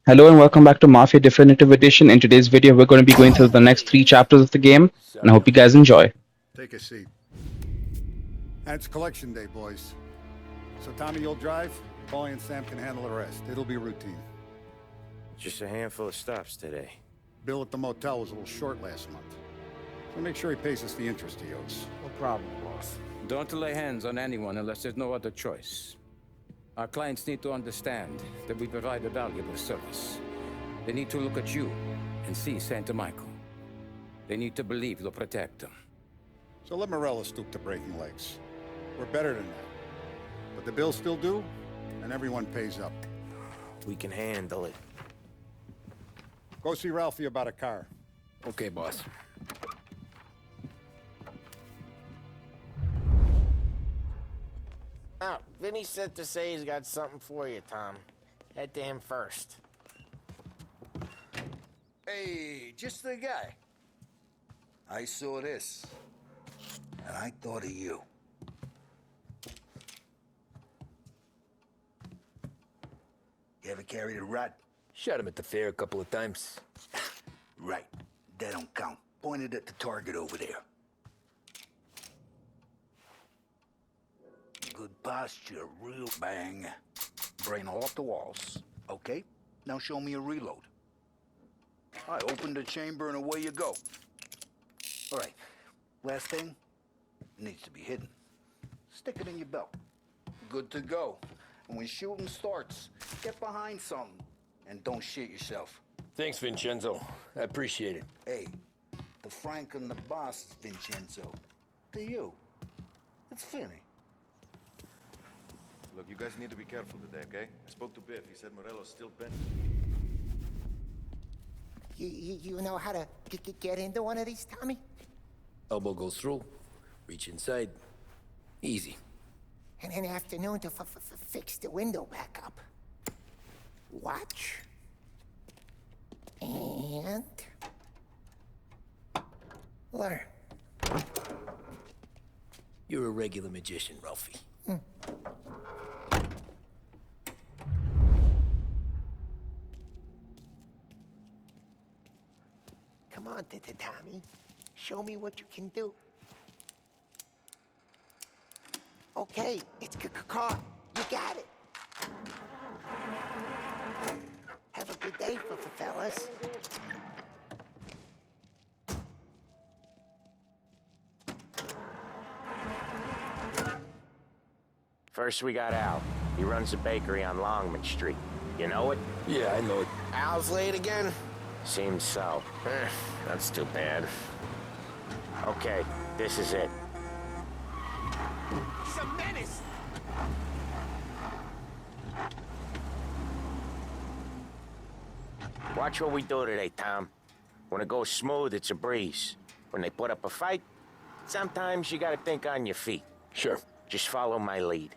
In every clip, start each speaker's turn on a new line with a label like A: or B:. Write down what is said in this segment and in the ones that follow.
A: Hello and welcome back to Mafia Definitive Edition. In today's video, we're going to be going through the next three chapters of the game, and I hope you guys enjoy.
B: Take a seat. And it's collection day, boys. So Tommy, you'll drive. Paulie and Sam can handle the rest. It'll be routine.
C: Just a handful of stops today.
B: Bill at the motel was a little short last month. So make sure he pays us the interest he owes.
D: No problem, boss.
E: Don't lay hands on anyone unless there's no other choice. Our clients need to understand that we provide a valuable service. They need to look at you and see Santa Michael. They need to believe you'll protect them.
B: So let Morella stoop to breaking legs. We're better than that. But the bills still due, and everyone pays up.
C: We can handle it.
B: Go see Ralphie about a car.
D: Okay, boss.
F: Oh, Vinny said to say he's got something for you, Tom. Head to him first.
G: Hey, just the guy. I saw this, and I thought of you. You ever carried a rat?
D: Shot him at the fair a couple of times.
G: Right. That don't count. Pointed at the target over there. Good posture, real bang. Brain off the walls. Okay, now show me a reload. I open the chamber and away you go. All right, last thing, needs to be hidden. Stick it in your belt. Good to go. And when shooting starts, get behind something and don't shit yourself.
D: Thanks, Vincenzo. I appreciate it.
G: Hey, the Frank and the boss, Vincenzo. To you, it's Finny.
H: Look, you guys need to be careful today, okay? I spoke to Biff. He said Morello's still bent.
I: You know how to get into one of these, Tommy?
D: Elbow goes through. Reach inside. Easy.
I: And an afternoon to fix the window back up. Watch. And... learn.
D: You're a regular magician, Ralphie.
I: Come on, Tommy. Show me what you can do. Okay, it's car. You got it. Have a good day, fellas.
F: First, we got Al. He runs a bakery on Longman Street. You know it?
D: Yeah, I know it.
F: Al's late again? Seems so. That's too bad. Okay, this is it.
I: He's a menace!
F: Watch what we do today, Tom. When it goes smooth, it's a breeze. When they put up a fight, sometimes you gotta think on your feet.
D: Sure.
F: Just follow my lead.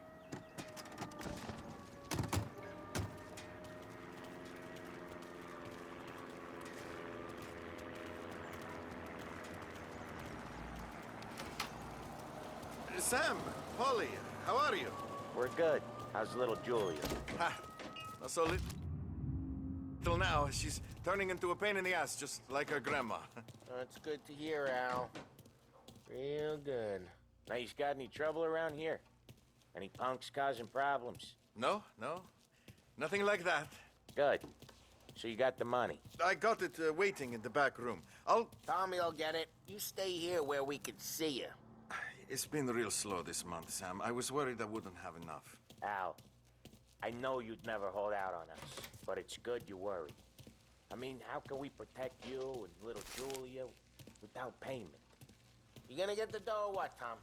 H: Sam, Polly, how are you?
F: We're good. How's little Julia?
H: Ha! Not so little now. She's turning into a pain in the ass, just like her grandma.
F: That's good to hear, Al. Real good. Now, you got any trouble around here? Any punks causing problems?
H: No, nothing like that.
F: Good. So you got the money?
H: I got it waiting in the back room.
F: Tommy'll get it. You stay here where we can see you.
H: It's been real slow this month, Sam. I was worried I wouldn't have enough.
F: Al, I know you'd never hold out on us, but it's good you worry. I mean, how can we protect you and little Julia without payment? You gonna get the dough or what, Tom?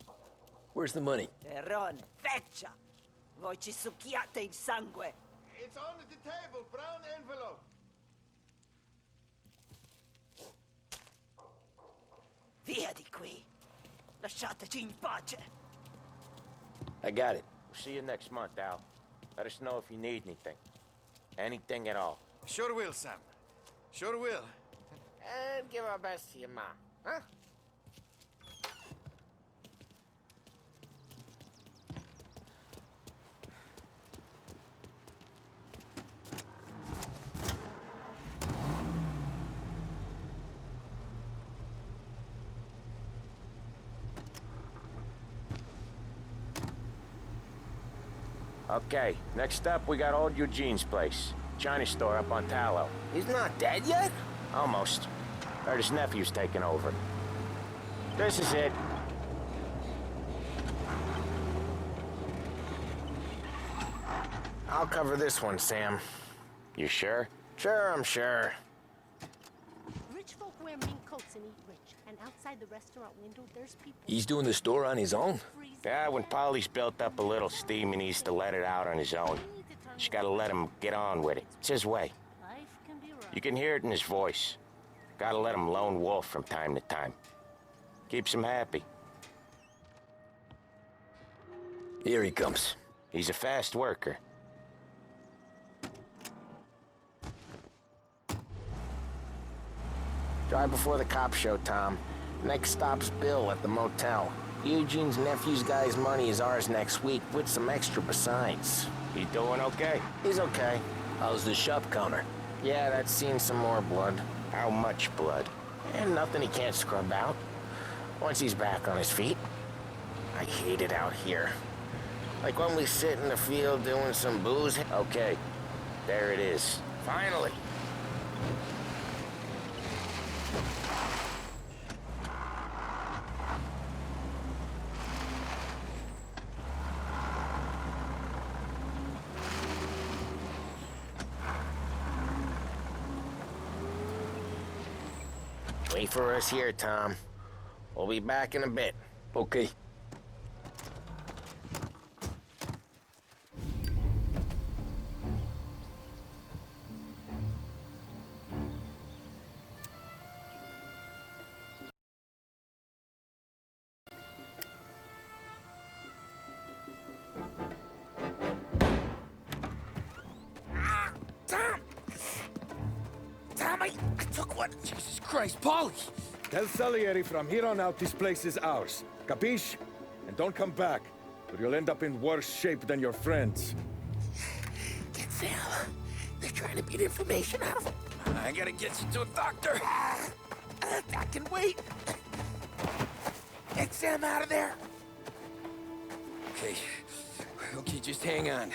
D: Where's the money?
J: Ron, feccia! Voi ci succhiate il sangue!
H: It's on the table, brown envelope.
J: Via di qui! Lasciateci in pace!
D: I got it.
F: We'll see you next month, Al. Let us know if you need anything. Anything at all.
H: Sure will, Sam. Sure will.
F: And give our best to your mom, huh? Okay, next up, we got old Eugene's place. China store up on Tallow.
D: He's not dead yet?
F: Almost. Heard his nephew's taking over. This is it. I'll cover this one, Sam. You sure? Sure, I'm sure.
K: Rich folk wear mink coats and eat rich. And outside the restaurant window, there's people...
D: He's doing the store on his own?
F: Yeah, when Polly's built up a little steam, he needs to let it out on his own. Just gotta let him get on with it. It's his way.
K: Life can be rough.
F: You can hear it in his voice. Gotta let him lone wolf from time to time. Keeps him happy.
D: Here he comes.
F: He's a fast worker. Drive before the cops show, Tom. Next stop's Bill at the motel. Eugene's nephew's guy's money is ours next week, with some extra besides. He doing okay? He's okay.
D: How's the shop counter?
F: Yeah, that's seen some more blood. How much blood? And nothing he can't scrub out. Once he's back on his feet. I hate it out here. Like when we sit in the field doing some booze. Okay, there it is. Finally. Wait for us here, Tom. We'll be back in a bit.
D: Okay.
J: Tommy, I took one.
L: Jesus Christ, Polly! Tell Salier from here on out this place is ours. Capiche? And don't come back, or you'll end up in worse shape than your friends.
J: Get Sam. They're trying to beat information out of him.
L: I gotta get you to a doctor.
J: I can wait. Get Sam out of there.
L: Okay. Okay, just hang on.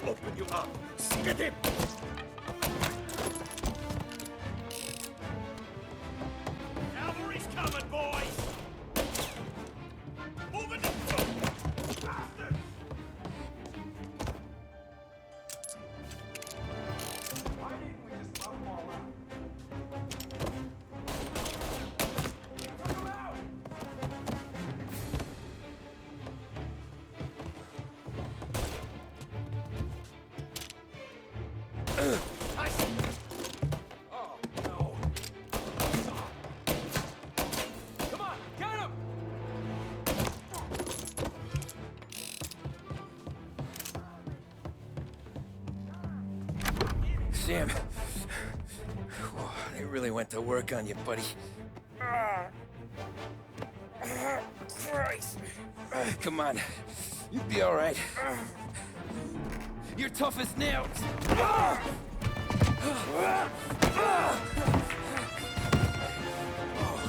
J: Open you up. Get him. Cavalry's coming, boys. Moving the foot. Bastards. Why didn't we just let them all out? Took them out.
L: Oh, no. Come on, get him!
D: Sam. Whoa, they really went to work on you, buddy.
J: Christ.
D: Come on. You'll be all right. You're tough as nails. Oh,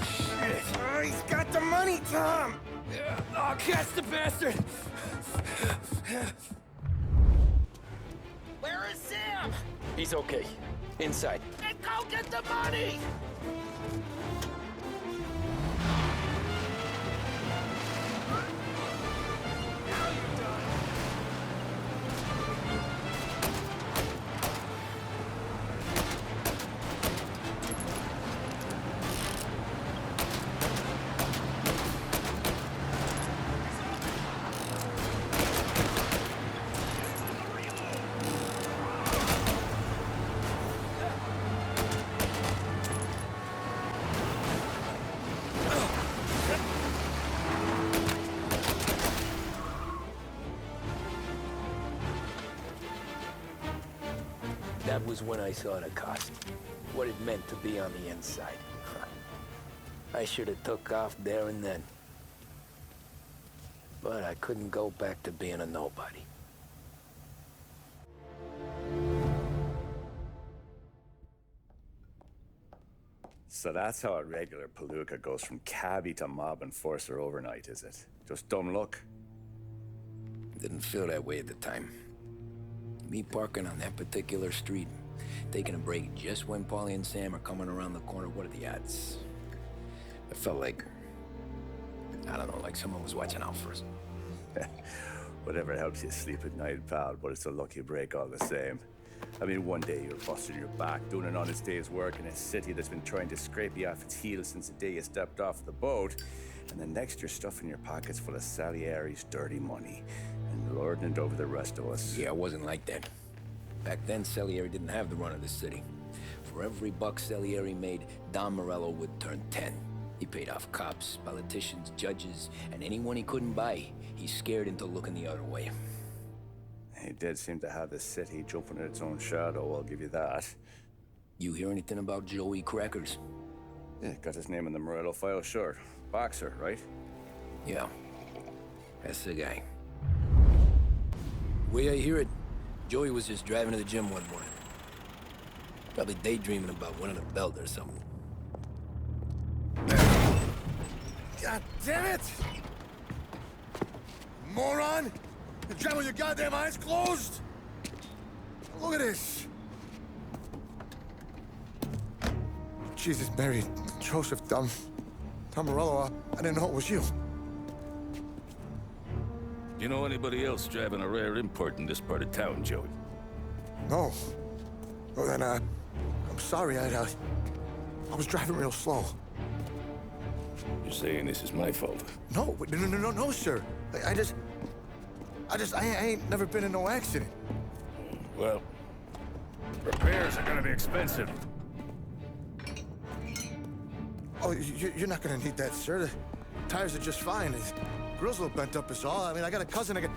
D: shit.
J: Oh, he's got the money, Tom.
D: Oh, catch the bastard.
J: Where is Sam?
D: He's okay. Inside.
J: Then go get the money.
D: That was when I saw the cost. What it meant to be on the inside. I should have took off there and then. But I couldn't go back to being a nobody.
M: So that's how a regular palooka goes from cabbie to mob enforcer overnight, is it? Just dumb luck?
D: Didn't feel that way at the time. Me parking on that particular street, taking a break just when Paulie and Sam are coming around the corner, what are the odds? I felt like, I don't know, like someone was watching out for us.
M: Whatever helps you sleep at night, pal, but it's a lucky break all the same. I mean, one day you're busting your back, doing an honest day's work in a city that's been trying to scrape you off its heels since the day you stepped off the boat, and the next you're stuffing your pockets full of Salier's dirty money and lording it over the rest of us.
D: Yeah, it wasn't like that. Back then, Salieri didn't have the run of the city. For every buck Salieri made, Don Morello would turn 10. He paid off cops, politicians, judges, and anyone he couldn't buy, he scared into looking the other way.
M: He did seem to have the city jumping at its own shadow, I'll give you that.
D: You hear anything about Joey Crackers?
M: Yeah, got his name in the Morello file, sure. Boxer, right?
D: Yeah, that's the guy. The way I hear it, Joey was just driving to the gym one morning. Probably daydreaming about winning a belt or something.
B: God damn it! Moron! You're driving with your goddamn eyes closed? Look at this! Jesus, Mary, Joseph, Tom Morello, I didn't know it was you.
L: You know anybody else driving a rare import in this part of town, Joey?
B: No. Well, then, I'm sorry, I was driving real slow.
L: You're saying this is my fault?
B: No, no, sir. I ain't never been in no accident.
L: Well, repairs are gonna be expensive.
B: Oh, you're not gonna need that, sir. The tires are just fine. The grill's a little bent up is all. I mean, I got a cousin I can...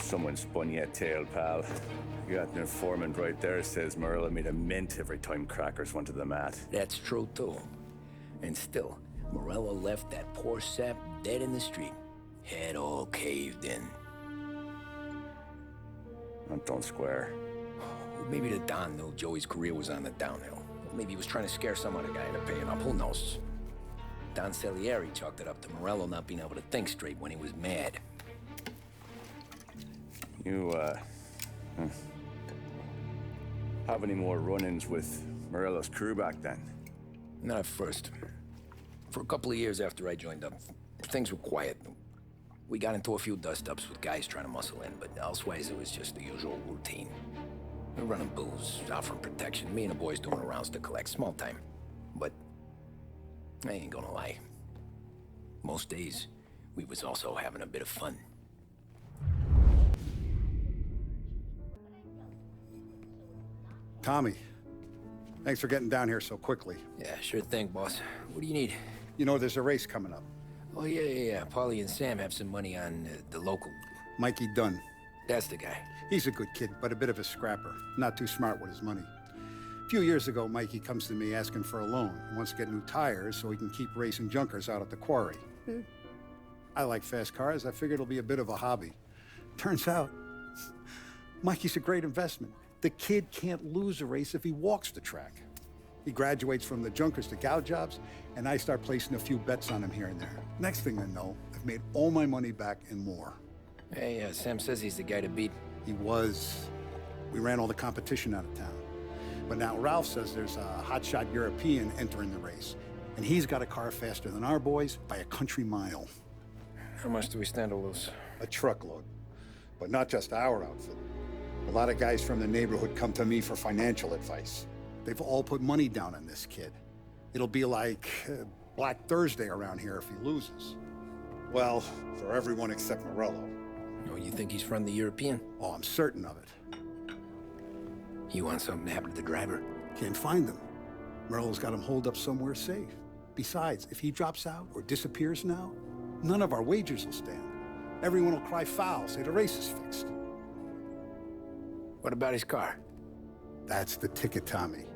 M: Someone spun you a tail, pal. You got an informant right there says Morello made a mint every time Crackers went to the mat.
D: That's true, too. And still, Morello left that poor sap dead in the street. Head all caved in.
M: Don't square.
D: Maybe the Don knew Joey's career was on the downhill. Maybe he was trying to scare some other guy into paying up. Who knows? Don Salieri chalked it up to Morello not being able to think straight when he was mad.
M: You, have any more run-ins with Morello's crew back then?
D: Not at first. For a couple of years after I joined up, things were quiet. We got into a few dust-ups with guys trying to muscle in, but elsewise it was just the usual routine. We're running booze, offering protection, me and the boys doing rounds to collect, small time. But I ain't gonna lie. Most days, we was also having a bit of fun.
B: Tommy, thanks for getting down here so quickly.
D: Yeah, sure thing, boss. What do you need?
B: You know, there's a race coming up.
D: Oh, yeah. Paulie and Sam have some money on the local.
B: Mikey Dunn.
D: That's the guy.
B: He's a good kid, but a bit of a scrapper. Not too smart with his money. A few years ago, Mikey comes to me asking for a loan. He wants to get new tires so he can keep racing junkers out at the quarry. I like fast cars. I figured it'll be a bit of a hobby. Turns out, Mikey's a great investment. The kid can't lose a race if he walks the track. He graduates from the junkers to gal jobs, and I start placing a few bets on him here and there. Next thing I know, I've made all my money back and more.
D: Hey, Sam says he's the guy to beat.
B: He was. We ran all the competition out of town. But now Ralph says there's a hotshot European entering the race, and he's got a car faster than our boys by a country mile.
D: How much do we stand to lose?
B: A truckload. But not just our outfit. A lot of guys from the neighborhood come to me for financial advice. They've all put money down on this kid. It'll be like Black Thursday around here if he loses. Well, for everyone except Morello.
D: Oh, you think he's from the European?
B: Oh, I'm certain of it.
D: You want something to happen to the driver?
B: Can't find him. Merle's got him holed up somewhere safe. Besides, if he drops out or disappears now, none of our wagers will stand. Everyone will cry foul, say the race is fixed.
D: What about his car?
B: That's the ticket, Tommy.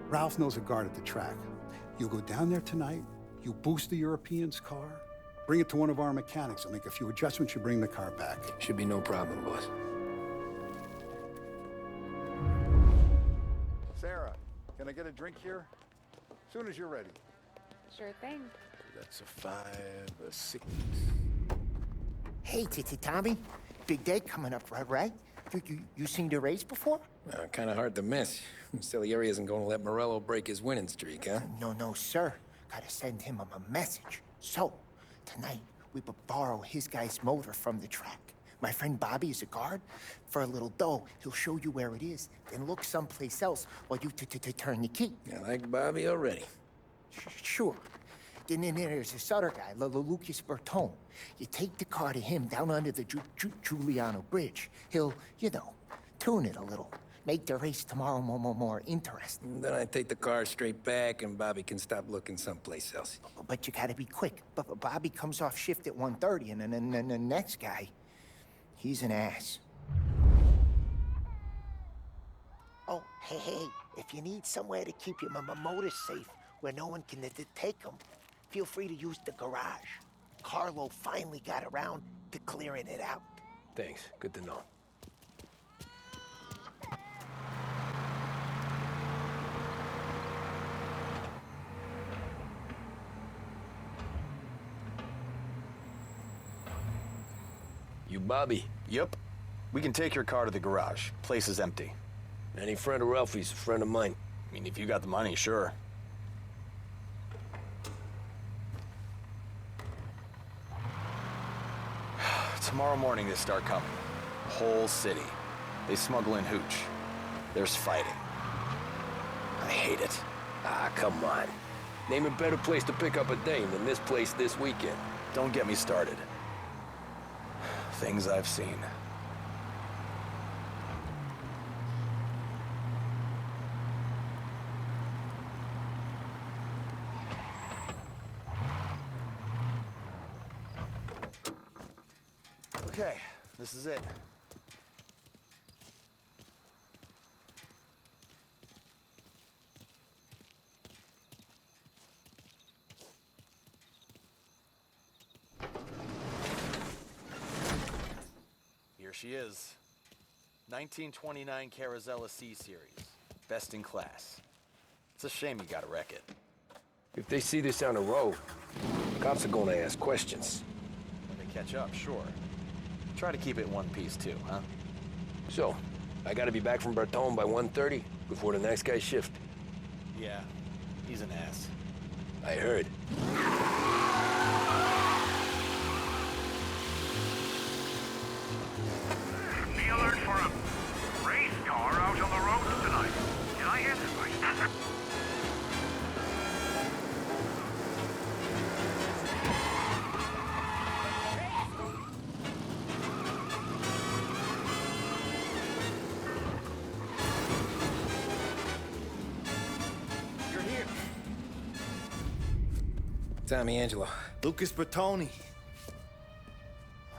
B: Ralph knows a guard at the track. You'll go down there tonight, you boost the European's car, bring it to one of our mechanics, and make a few adjustments, you bring the car back.
D: Should be no problem, boss.
B: Sarah, can I get a drink here? As soon as you're ready.
N: Sure thing.
H: That's a 5, a 6.
I: Hey, Tommy. Big day coming up, right? You seen the race before?
D: Kind of hard to miss. Salier isn't going to let Morello break his winning streak, huh?
I: No, sir. Gotta send him a message. So, tonight, we borrow his guy's motor from the track. My friend Bobby is a guard. For a little dough, he'll show you where it is, then look someplace else while you turn the key.
D: I like Bobby already.
I: Sure. Then there's this other guy, Lucas Bertone. You take the car to him down under the Giuliano Bridge. He'll, tune it a little. Make the race tomorrow more interesting.
D: Then I take the car straight back and Bobby can stop looking someplace else.
I: But you gotta be quick. But Bobby comes off shift at 1:30, and then the next guy, he's an ass. Oh, hey, if you need somewhere to keep your motor safe where no one can take them, feel free to use the garage. Carlo finally got around to clearing it out.
D: Thanks. Good to know. You Bobby?
O: Yep. We can take your car to the garage. Place is empty.
D: Any friend of Ralphie's, a friend of mine.
O: I mean, if you got the money, sure. Tomorrow morning they start coming. Whole city. They smuggle in hooch. There's fighting. I hate it.
D: Ah, come on. Name a better place to pick up a dame than this place this weekend.
O: Don't get me started. Things I've seen. Okay, this is it. Here she is. 1929 Carazella C-Series. Best in class. It's a shame you gotta wreck it.
D: If they see this on the road, cops are gonna ask questions.
O: When they catch up, sure. Try to keep it in one piece too, huh?
D: So, I gotta be back from Bertone by 1:30 before the next guy's shift.
O: Yeah, he's an ass.
D: I heard.
P: Be alert for a race car out on the roads tonight. Did I hear this right?
Q: You're here.
D: Tommy Angelo.
Q: Lucas Bertoni.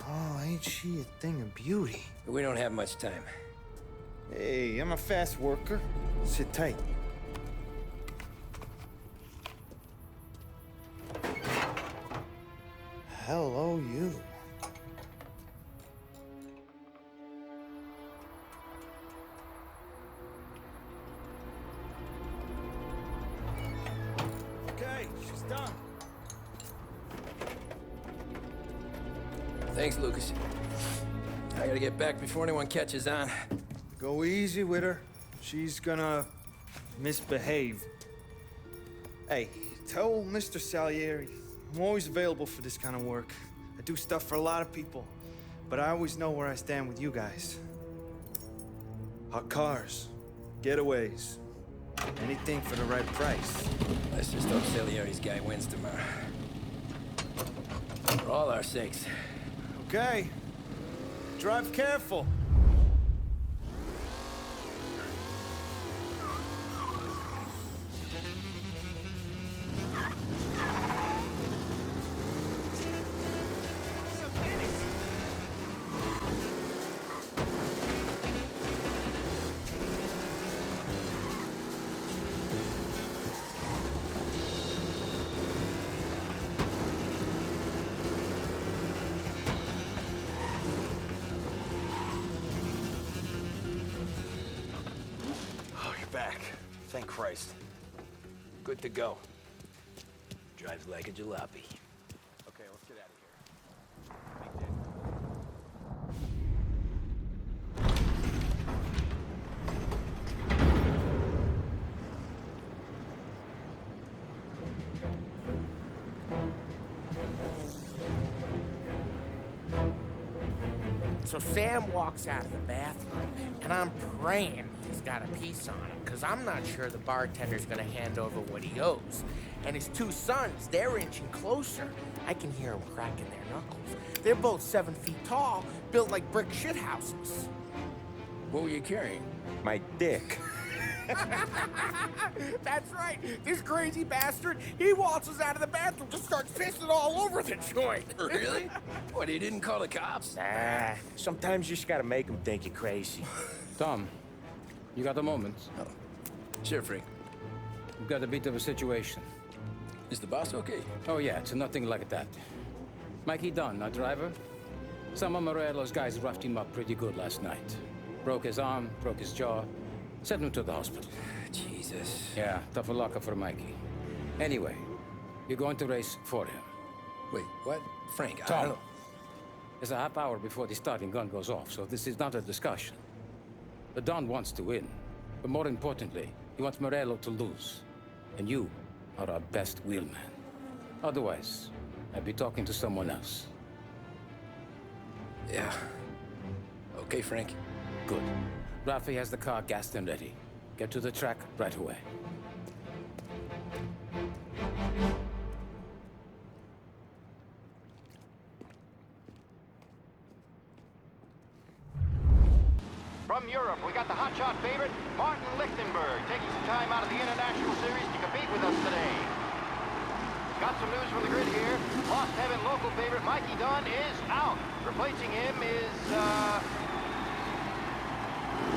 Q: Oh, ain't she a thing of beauty?
D: We don't have much time.
Q: Hey, I'm a fast worker. Sit tight. Hello, you. Okay, she's done.
D: Thanks, Lucas. I gotta get back before anyone catches on.
Q: Go easy with her. She's gonna misbehave. Hey, tell Mr. Salieri I'm always available for this kind of work. I do stuff for a lot of people, but I always know where I stand with you guys. Hot cars, getaways, anything for the right price.
D: Let's just hope Salieri's guy wins tomorrow. For all our sakes.
Q: Okay, drive careful.
D: Back. Thank Christ. Good to go. Drives like a jalopy. Okay, let's get out of here.
F: So Sam walks out of the bathroom, and I'm praying he's got a piece on him, because I'm not sure the bartender's gonna hand over what he owes. And his two sons, they're inching closer. I can hear them cracking their knuckles. They're both 7 feet tall, built like brick shithouses.
D: What were you carrying?
C: My dick.
F: That's right. This crazy bastard, he waltzes out of the bathroom, just starts pissing all over the joint.
D: Really? What, he didn't call the cops?
F: Nah, sometimes you just gotta make them think you're crazy.
E: Tom, you got a moment?
D: Oh. Sure, Frank.
E: We've got a bit of a situation.
D: Is the boss okay?
E: Oh yeah, it's nothing like that. Mikey Dunn, our driver. Some of Morello's guys roughed him up pretty good last night. Broke his arm, broke his jaw. Sent him to the hospital.
D: Jesus.
E: Yeah, tough luck for Mikey. Anyway, you're going to race for him.
D: Wait, what? Frank, I
E: Tom,
D: don't...
E: it's a half hour before the starting gun goes off, so this is not a discussion. The Don wants to win, but more importantly, he wants Morello to lose. And you are our best wheelman. Otherwise, I'd be talking to someone else.
D: Yeah. Okay, Frank.
E: Good. Rafi has the car gassed and ready. Get to the track right away.
N: From Europe, we got the hotshot favorite, Martin Lichtenberg, taking some time out of the International Series to compete with us today. Got some news from the grid here. Lost Heaven local favorite Mikey Dunn is out. Replacing him is,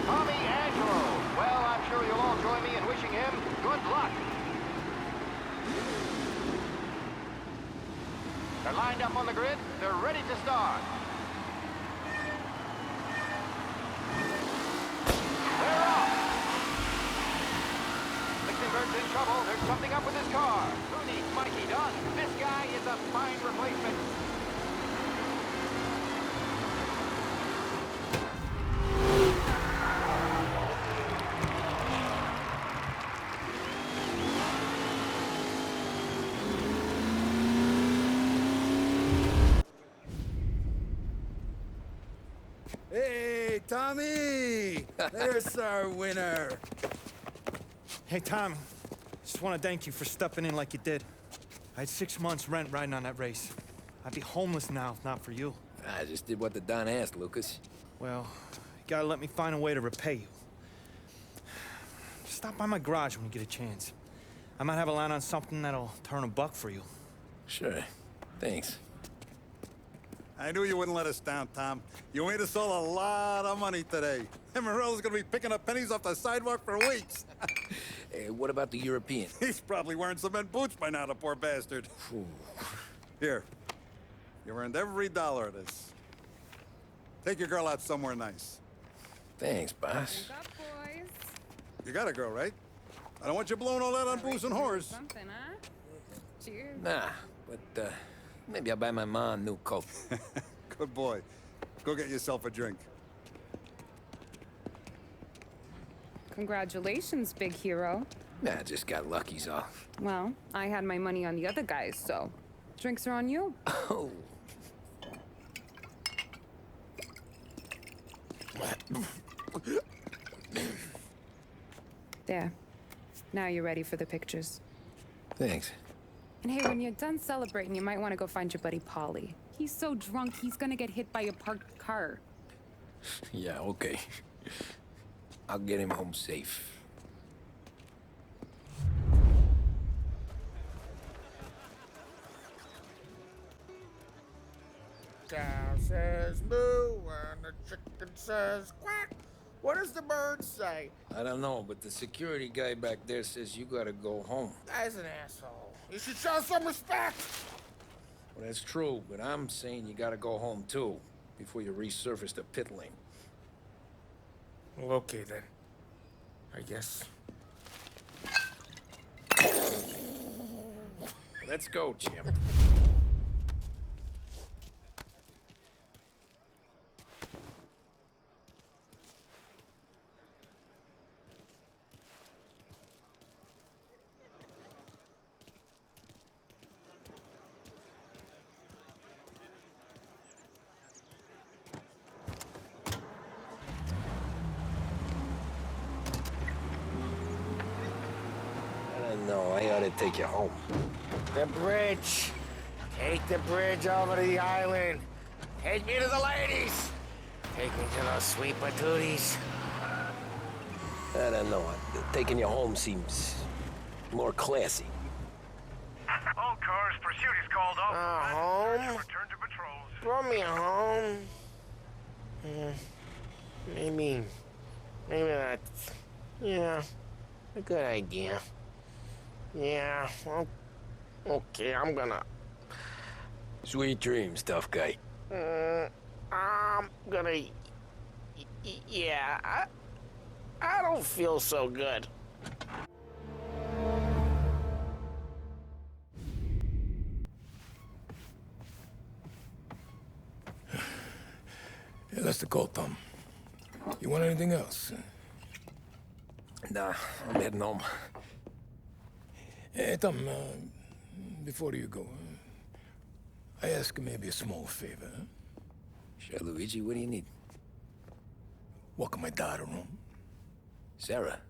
N: Tommy Angelo. Well, I'm sure you'll all join me in wishing him good luck. They're lined up on the grid. They're ready to start. They're off. Lichtenberg's in trouble. There's something up with his car. Who needs Mikey Dunn? This guy is a fine replacement.
L: Hey, Tommy! There's our winner.
Q: Hey, Tom. Just want to thank you for stepping in like you did. I had 6 months rent riding on that race. I'd be homeless now if not for you.
D: I just did what the Don asked, Lucas.
Q: Well, you gotta let me find a way to repay you. Stop by my garage when you get a chance. I might have a line on something that'll turn a buck for you.
D: Sure. Thanks.
B: I knew you wouldn't let us down, Tom. You made us all a lot of money today. And Morello's gonna be picking up pennies off the sidewalk for weeks.
D: Hey, what about the European?
B: He's probably wearing cement boots by now, the poor bastard. Here. You earned every dollar of this. Take your girl out somewhere nice.
D: Thanks, boss.
R: Up, boys.
B: You got a girl, right? I don't want you blowing all that on booze and whores.
R: Something, huh? Cheers.
D: Nah, but, maybe I'll buy my mom a new coat.
B: Good boy. Go get yourself a drink.
R: Congratulations, big hero.
D: Nah, just got lucky's off.
R: Well, I had my money on the other guys, so drinks are on you.
D: Oh.
R: There. Now you're ready for the pictures.
D: Thanks.
R: And hey, when you're done celebrating, you might want to go find your buddy Polly. He's so drunk, he's gonna get hit by a parked car.
D: Yeah, okay. I'll get him home safe.
J: Cow says moo and the chicken says quack. What does the bird say?
D: I don't know, but the security guy back there says you gotta go home.
J: Guy's an asshole. You should show some respect.
D: Well, that's true, but I'm saying you gotta go home too, before you resurface the pit lane.
J: Well, okay then. I guess.
D: Let's go, champ. No, I ought to take you home.
J: The bridge. Take the bridge over to the island. Take me to the ladies. Take me to those sweet patooties.
D: I don't know. Taking you home seems more classy.
P: All cars, pursuit is called off.
J: Home?
P: Return to patrols.
J: Throw me home. Maybe that's, a good idea. Yeah, well, okay, I'm gonna...
D: Sweet dreams, tough guy.
J: I'm gonna... Yeah, I don't feel so good.
L: Yeah, that's the call, Tom. You want anything else?
D: Nah, I'm heading home.
L: Hey, Tom, before you go, I ask maybe a small favor.
D: Sure, Luigi, what do you need?
L: Walk my daughter home.
D: Sarah?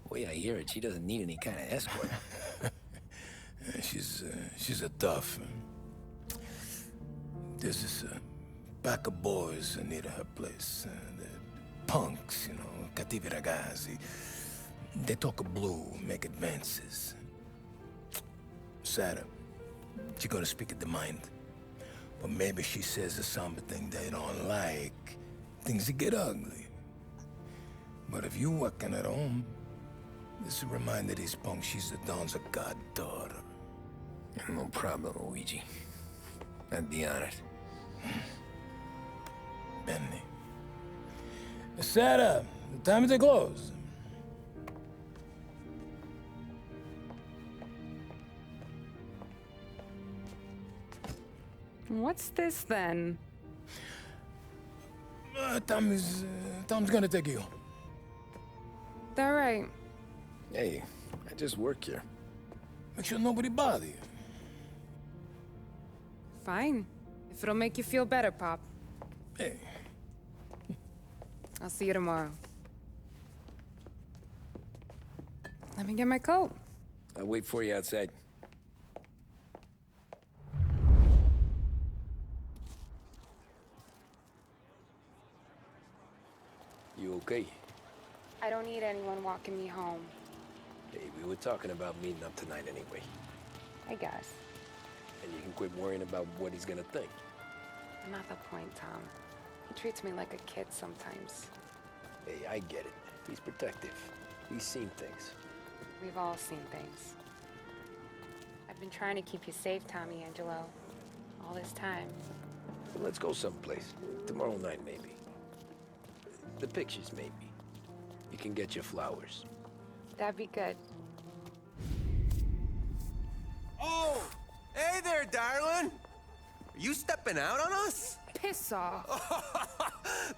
D: The way I hear it, she doesn't need any kind of escort.
L: She's a tough. There's this pack of boys near her place. They're punks, you know, cattivi ragazzi. They talk blue, make advances. Sarah, she's gonna speak at the mind. But maybe she says something they don't like. Things get ugly. But if you walking at home, this will remind these punks she's the Don's goddaughter.
D: No problem, Luigi. I'd be honored.
L: Benny. Sarah, time to close.
R: What's this then?
L: Tom's gonna take you.
R: All right.
D: Hey, I just work here.
L: Make sure nobody bother you.
R: Fine. If it'll make you feel better, Pop.
L: Hey.
R: I'll see you tomorrow. Let me get my coat.
D: I'll wait for you outside. You okay?
R: I don't need anyone walking me home.
D: Hey, we were talking about meeting up tonight anyway.
R: I guess.
D: And you can quit worrying about what he's gonna think.
R: Not the point, Tom. He treats me like a kid sometimes.
D: Hey, I get it. He's protective. He's seen things.
R: We've all seen things. I've been trying to keep you safe, Tommy Angelo. All this time.
D: Well, let's go someplace. Tomorrow night, maybe. The pictures, maybe. You can get your flowers.
R: That'd be good.
S: Oh! Hey there, darling! Are you stepping out on us?
R: Piss off.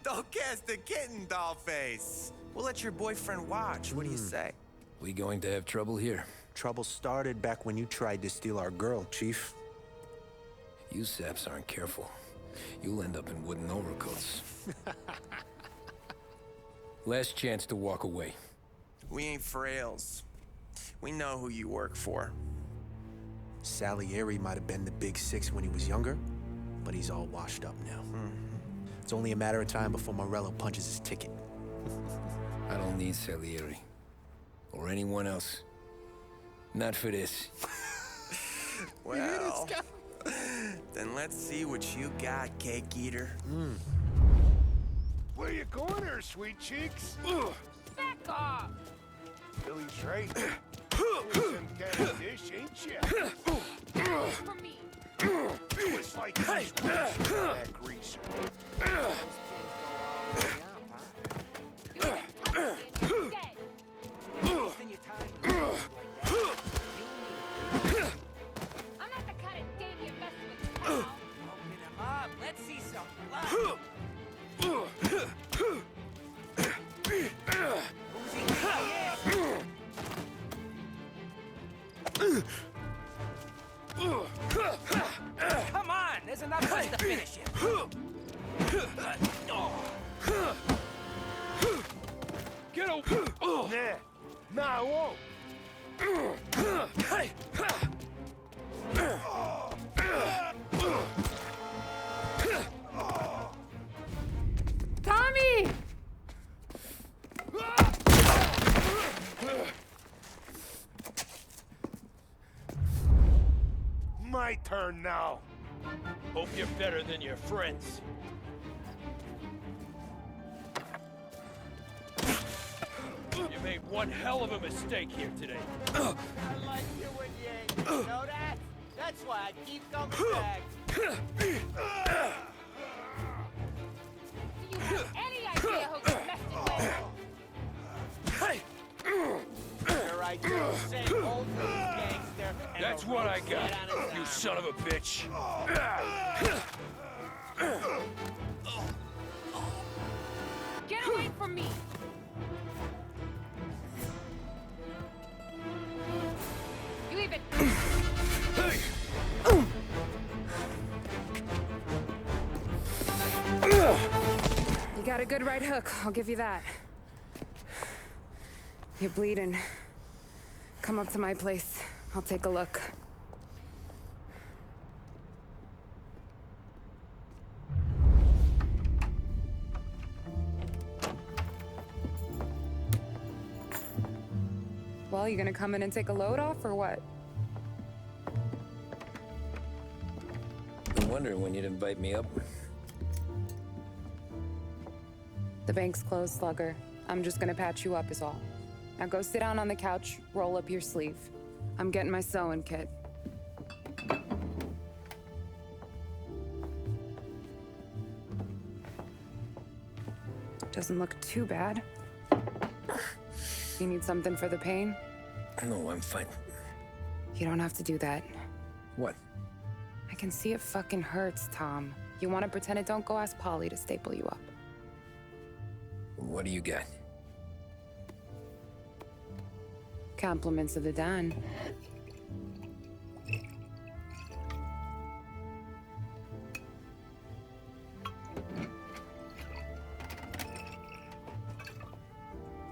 S: Don't cast a kitten, dollface. We'll let your boyfriend watch. What do you say?
D: We going to have trouble here?
T: Trouble started back when you tried to steal our girl, Chief.
D: You saps aren't careful. You'll end up in wooden overcoats. Last chance to walk away.
S: We ain't frails. We know who you work for.
T: Salieri might have been the big six when he was younger, but he's all washed up now. It's only a matter of time before Morello punches his ticket.
D: I don't need Salieri. Or anyone else. Not for this.
S: Well, then let's see what you got, cake eater.
J: Where you going there, sweet cheeks?
K: Back off!
J: Billy's right. Some kind of dish, ain't ya?
K: For me.
J: It's like this that greaser.
K: I'm not the kind of dame you mess with, pal.
U: Open him up. Let's see some blood. Who's he think he is? Come on, there's enough place to finish him.
J: Get over! Nah, I won't.
U: Hey!
R: Tommy!
J: My turn now. Hope you're better than your friends. You made one hell of a mistake here today.
U: I like you when you ain't. You know that? That's why I keep coming back.
K: Do you have any idea who you're messing with?
U: Hey!
J: You're right, you're the same old gangster. That's what I got, you son of a bitch.
K: Get away from me! You even...
R: You got a good right hook, I'll give you that. You're bleeding. Come up to my place. I'll take a look. Well, you gonna come in and take a load off, or what?
D: Been wondering when you'd invite me up.
R: The bank's closed, Slugger. I'm just gonna patch you up is all. Now go sit down on the couch, roll up your sleeve. I'm getting my sewing kit. Doesn't look too bad. You need something for the pain?
D: No, I'm fine.
R: You don't have to do that.
D: What?
R: I can see it fucking hurts, Tom. You want to pretend it don't go ask Polly to staple you up.
D: What do you got?
R: Compliments of the Don.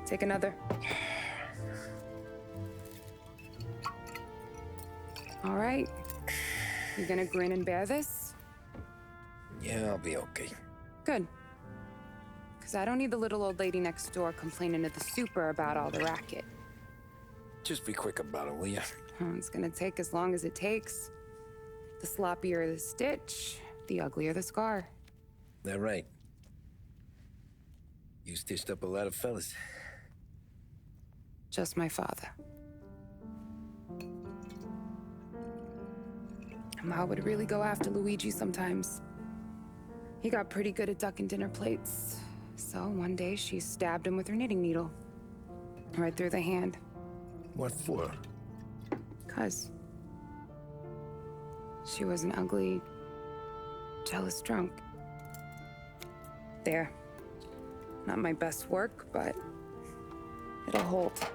R: Take another. All right. You gonna grin and bear this?
D: Yeah, I'll be okay.
R: Good. Because I don't need the little old lady next door complaining to the super about all the racket.
D: Just be quick about it, will ya?
R: It's gonna take as long as it takes. The sloppier the stitch, the uglier the scar.
D: That right? You stitched up a lot of fellas.
R: Just my father. Ma would really go after Luigi sometimes. He got pretty good at ducking dinner plates. So one day she stabbed him with her knitting needle. Right through the hand.
D: What for?
R: 'Cause she was an ugly, jealous drunk. There. Not my best work, but it'll hold.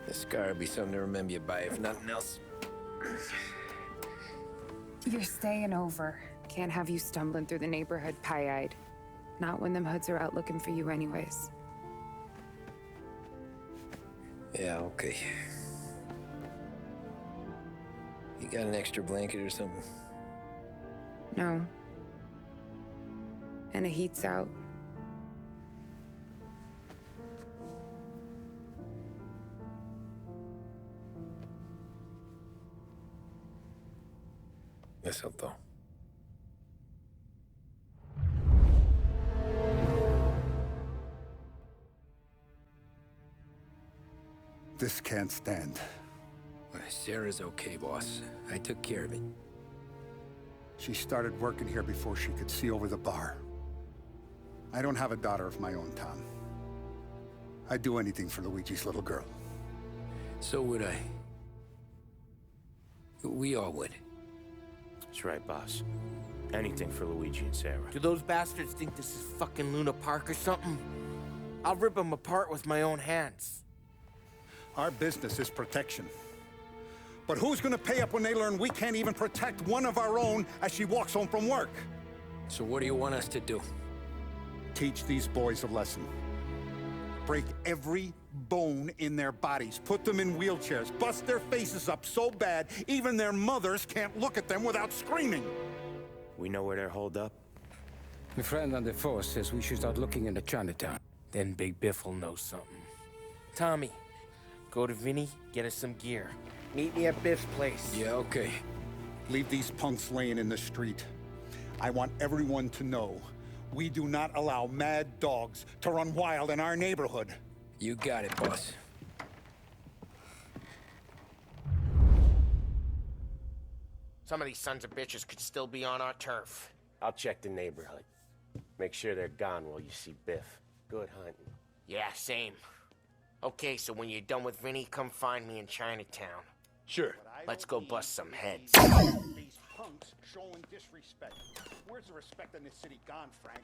D: The scar will be something to remember you by, if nothing else.
R: You're staying over. Can't have you stumbling through the neighborhood pie-eyed. Not when them hoods are out looking for you anyways.
D: Yeah, okay. You got an extra blanket or something?
R: No. and the heat's out.
D: Yes, Otto.
B: This can't stand.
D: Sarah's okay, boss. I took care of it.
B: She started working here before she could see over the bar. I don't have a daughter of my own, Tom. I'd do anything for Luigi's little girl.
D: So would I. We all would.
C: That's right, boss. Anything for Luigi and Sarah.
J: Do those bastards think this is fucking Luna Park or something? I'll rip them apart with my own hands.
B: Our business is protection. But who's gonna pay up when they learn we can't even protect one of our own as she walks home from work?
D: So what do you want us to do?
B: Teach these boys a lesson. Break every bone in their bodies. Put them in wheelchairs. Bust their faces up so bad, even their mothers can't look at them without screaming.
C: We know where they're holed up?
E: My friend on the force says we should start looking into Chinatown.
J: Then Big Biff will know something. Tommy, go to Vinny, get us some gear. Meet me at Biff's place.
D: Yeah, okay.
B: Leave these punks laying in the street. I want everyone to know we do not allow mad dogs to run wild in our neighborhood.
D: You got it, boss.
J: Some of these sons of bitches could still be on our turf.
F: I'll check the neighborhood. Make sure they're gone while you see Biff. Good hunting.
J: Yeah, same. Okay, so when you're done with Vinny, come find me in Chinatown.
D: Sure.
J: Let's go bust some heads.
B: These punks showing disrespect. Where's the respect in this city gone, Frank?